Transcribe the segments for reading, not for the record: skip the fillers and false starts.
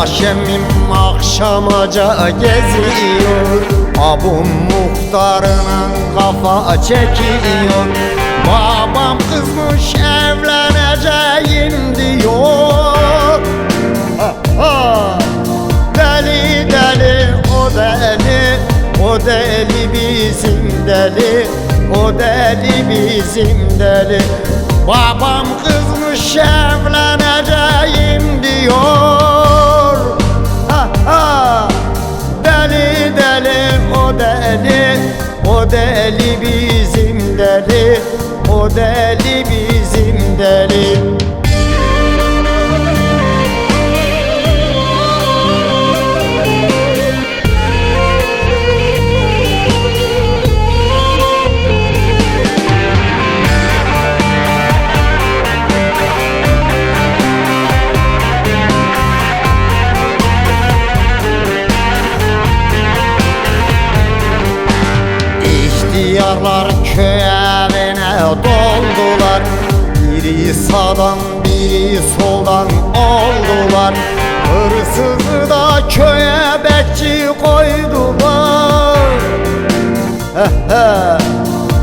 Yaşemim akşamaca geziyor, abum muhtarının kafa çekiyor. Babam kızmış evleneceğim diyor. Deli deli o deli, o deli bizim deli, o deli bizim deli. Babam kızmış evleneceğim diyor. Deli deli o deli, o deli bizim deli, o deli bizim deli. İhtiyarlar köy evine doldular, biri sağdan biri soldan oldular. Hırsızı da köye bekçi koydular.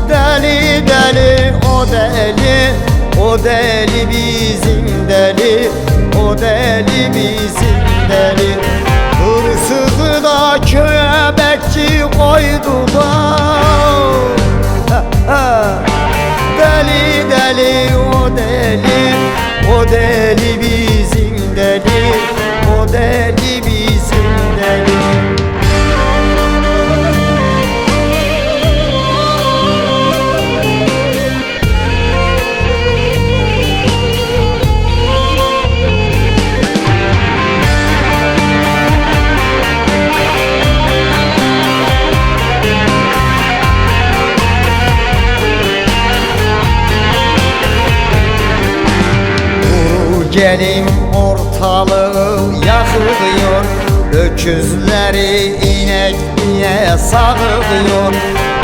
Deli deli o deli, o deli bizim deli, o deli bizim deli. Hırsızı da köye bekçi koydular. Deli deli o deli, o deli bizim deli, o deli bizim deli. Gelin ortalığı yakılıyor, öküzleri inek diye sağılıyor.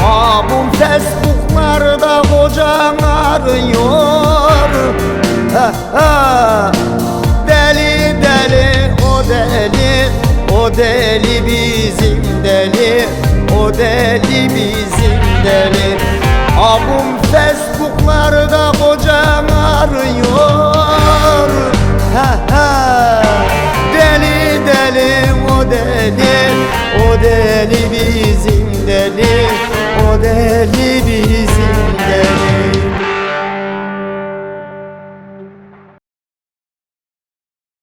Abum Facebook'larda kocan arıyor. Deli deli o deli, o deli bizim deli, o deli bizim deli. Abum Facebook'larda kocan arıyor. Deli deli o deli, o deli bizim deli, o deli